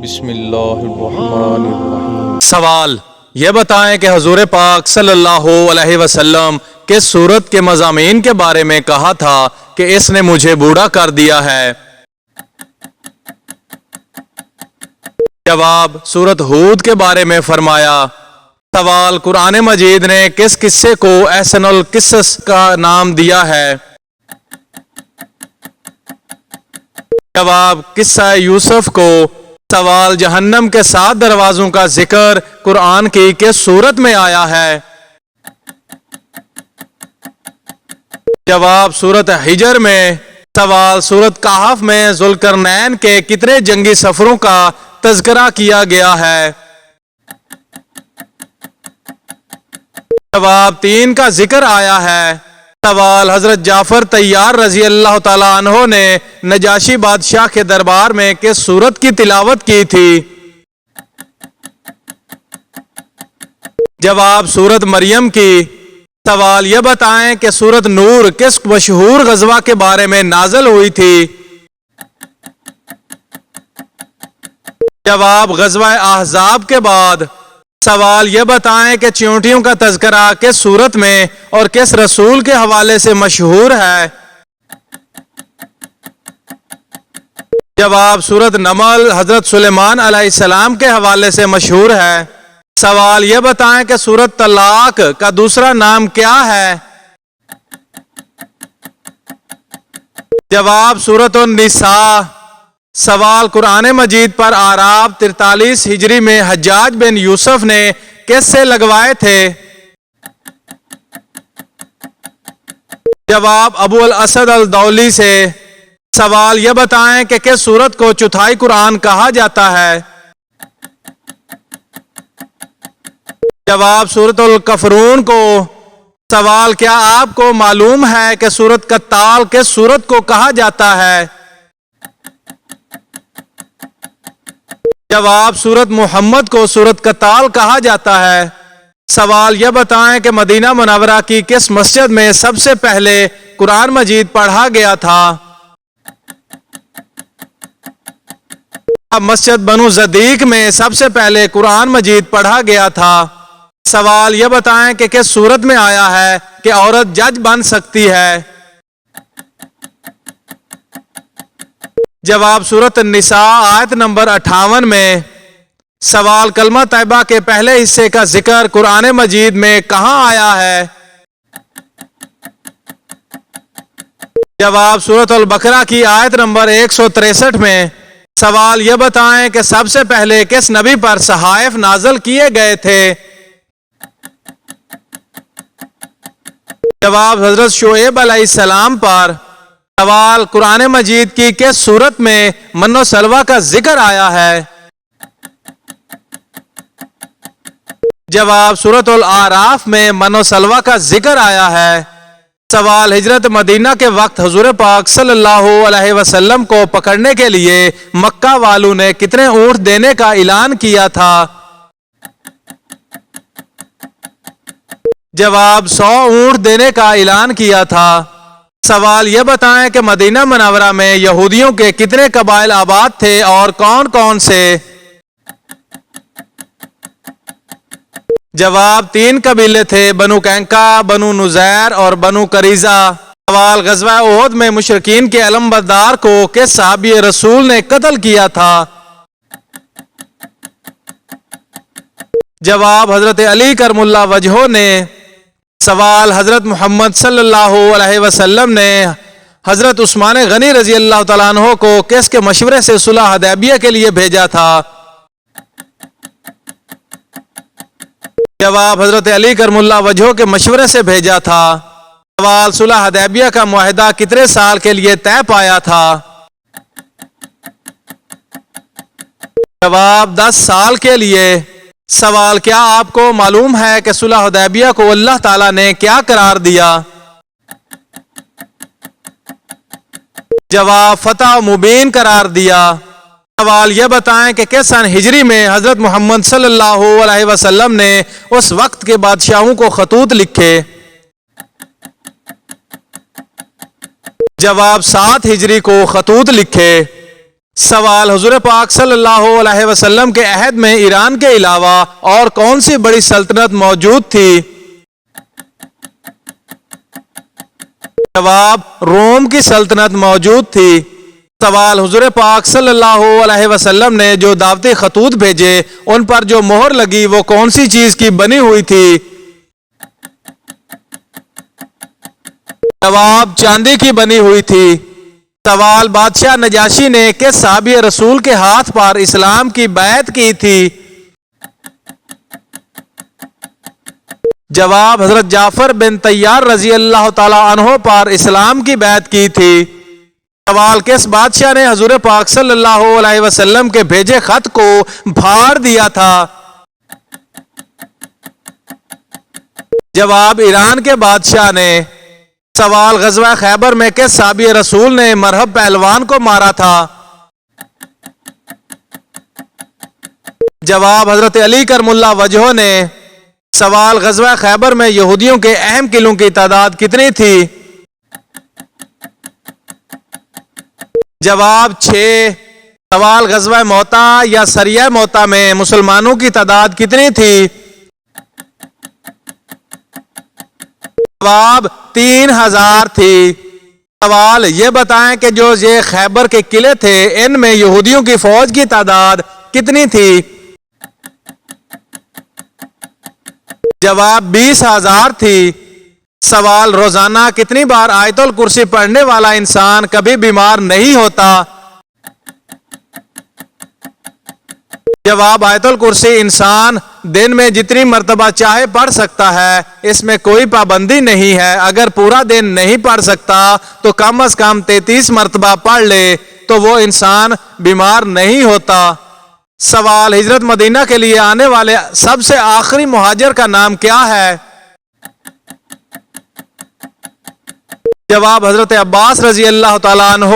بسم اللہ الرحمن الرحیم۔ سوال یہ بتائیں کہ حضور پاک صلی اللہ علیہ وسلم کس سورت کے مضامین کے بارے میں کہا تھا کہ اس نے مجھے بوڑھا کر دیا ہے؟ جواب سورت ہود کے بارے میں فرمایا۔ سوال قرآن مجید نے کس قصے کو احسن القصص کا نام دیا ہے؟ جواب قصہ یوسف کو۔ سوال جہنم کے 7 دروازوں کا ذکر قرآن کی کس سورت میں آیا ہے؟ جواب سورت حجر میں۔ سوال سورت کہف میں ذوالقرنین کے کتنے جنگی سفروں کا تذکرہ کیا گیا ہے؟ جواب 3 کا ذکر آیا ہے۔ سوال حضرت جعفر طیار رضی اللہ تعالیٰ عنہ نے نجاشی بادشاہ کے دربار میں کس سورت کی تلاوت کی تھی؟ جواب سورت مریم کی۔ سوال یہ بتائیں کہ سورت نور کس مشہور غزوہ کے بارے میں نازل ہوئی تھی؟ جواب غزوہ احزاب کے بعد۔ سوال یہ بتائیں کہ چیونٹیوں کا تذکرہ کس سورت میں اور کس رسول کے حوالے سے مشہور ہے؟ جواب سورت نمل حضرت سلیمان علیہ السلام کے حوالے سے مشہور ہے۔ سوال یہ بتائیں کہ سورت طلاق کا دوسرا نام کیا ہے؟ جواب سورت النساء۔ سوال قرآن مجید پر اعراب 43 ہجری میں حجاج بن یوسف نے کس سے لگوائے تھے؟ جواب ابو الاسد الدولی سے۔ سوال یہ بتائیں کہ کس سورت کو چوتھائی قرآن کہا جاتا ہے؟ جواب سورت الکفرون کو۔ سوال کیا آپ کو معلوم ہے کہ سورت کتال کس سورت کو کہا جاتا ہے؟ جواب سورت محمد کو سورت کتال کہا جاتا ہے۔ سوال یہ بتائیں کہ مدینہ منورہ کی کس مسجد میں سب سے پہلے قرآن مجید پڑھا گیا تھا؟ مسجد بنو صدیق میں سب سے پہلے قرآن مجید پڑھا گیا تھا۔ سوال یہ بتائیں کہ کس سورت میں آیا ہے کہ عورت جج بن سکتی ہے؟ جواب سورت النساء آیت نمبر 58 میں۔ سوال کلمہ طیبہ کے پہلے حصے کا ذکر قرآن مجید میں کہاں آیا ہے؟ جواب سورت البقرہ کی آیت نمبر 163 میں۔ سوال یہ بتائیں کہ سب سے پہلے کس نبی پر صحائف نازل کیے گئے تھے؟ جواب حضرت شعیب علیہ السلام پر۔ سوال قرآن مجید کی کس سورت میں من و سلوہ کا ذکر آیا ہے؟ جواب سورت الاعراف میں من و سلوہ کا ذکر آیا ہے۔ سوال ہجرت مدینہ کے وقت حضور پاک صلی اللہ علیہ وسلم کو پکڑنے کے لیے مکہ والوں نے کتنے اونٹ دینے کا اعلان کیا تھا؟ جواب 100 اونٹ دینے کا اعلان کیا تھا۔ سوال یہ بتائیں کہ مدینہ منورہ میں یہودیوں کے کتنے قبائل آباد تھے اور کون کون سے؟ جواب 3 قبیلے تھے، بنو کینکا، بنو نزیر اور بنو قریظہ۔ سوال غزوہ احد میں مشرکین کے علمبردار کو کس صحابی رسول نے قتل کیا تھا؟ جواب حضرت علی کرم اللہ وجہہ نے۔ سوال حضرت محمد صلی اللہ علیہ وسلم نے حضرت عثمان غنی رضی اللہ تعالیٰ عنہ کو کس کے مشورے سے صلح حدیبیہ کے لیے بھیجا تھا؟ جواب حضرت علی کرم اللہ وجہہ کے مشورے سے بھیجا تھا۔ سوال صلح حدیبیہ کا معاہدہ کتنے سال کے لیے طے پایا تھا؟ جواب 10 سال کے لیے۔ سوال کیا آپ کو معلوم ہے کہ صلح حدیبیہ کو اللہ تعالیٰ نے کیا قرار دیا؟ جواب فتح مبین قرار دیا۔ سوال یہ بتائیں کہ کس سن ہجری میں حضرت محمد صلی اللہ علیہ وسلم نے اس وقت کے بادشاہوں کو خطوط لکھے؟ جواب 7 ہجری کو خطوط لکھے۔ سوال: حضور پاک صلی اللہ علیہ وسلم کے عہد میں ایران کے علاوہ اور کون سی بڑی سلطنت موجود تھی؟ جواب: روم کی سلطنت موجود تھی۔ سوال: حضور پاک صلی اللہ علیہ وسلم نے جو دعوتی خطوط بھیجے ان پر جو مہر لگی وہ کون سی چیز کی بنی ہوئی تھی؟ جواب: چاندی کی بنی ہوئی تھی۔ سوال: بادشاہ نجاشی نے کس صحابی رسول کے ہاتھ پر اسلام کی بیعت کی تھی؟ جواب: حضرت جعفر بن طیار رضی اللہ تعالی عنہ پر اسلام کی بیعت کی تھی۔ سوال: کس بادشاہ نے حضور پاک صلی اللہ علیہ وسلم کے بھیجے خط کو پھاڑ دیا تھا؟ جواب: ایران کے بادشاہ نے۔ سوال: غزوہ خیبر میں کس صحابی رسول نے مرہب پہلوان کو مارا تھا؟ جواب: حضرت علی کرم اللہ وجہہ نے۔ سوال: غزوہ خیبر میں یہودیوں کے اہم قلعوں کی تعداد کتنی تھی؟ جواب: 6۔ سوال: غزوہ موتا یا سریہ موتا میں مسلمانوں کی تعداد کتنی تھی؟ جواب: 3000 تھی۔ سوال: یہ بتائیں کہ جو یہ خیبر کے قلعے تھے ان میں یہودیوں کی فوج کی تعداد کتنی تھی؟ جواب: 20,000 تھی۔ سوال: روزانہ کتنی بار آیت الکرسی پڑھنے والا انسان کبھی بیمار نہیں ہوتا؟ جواب: آیت الکرسی انسان دن میں جتنی مرتبہ چاہے پڑھ سکتا ہے، اس میں کوئی پابندی نہیں ہے۔ اگر پورا دن نہیں پڑھ سکتا تو کم از کم 33 مرتبہ پڑھ لے تو وہ انسان بیمار نہیں ہوتا۔ سوال: ہجرت مدینہ کے لیے آنے والے سب سے آخری مہاجر کا نام کیا ہے؟ جواب: حضرت عباس رضی اللہ تعالیٰ عنہ۔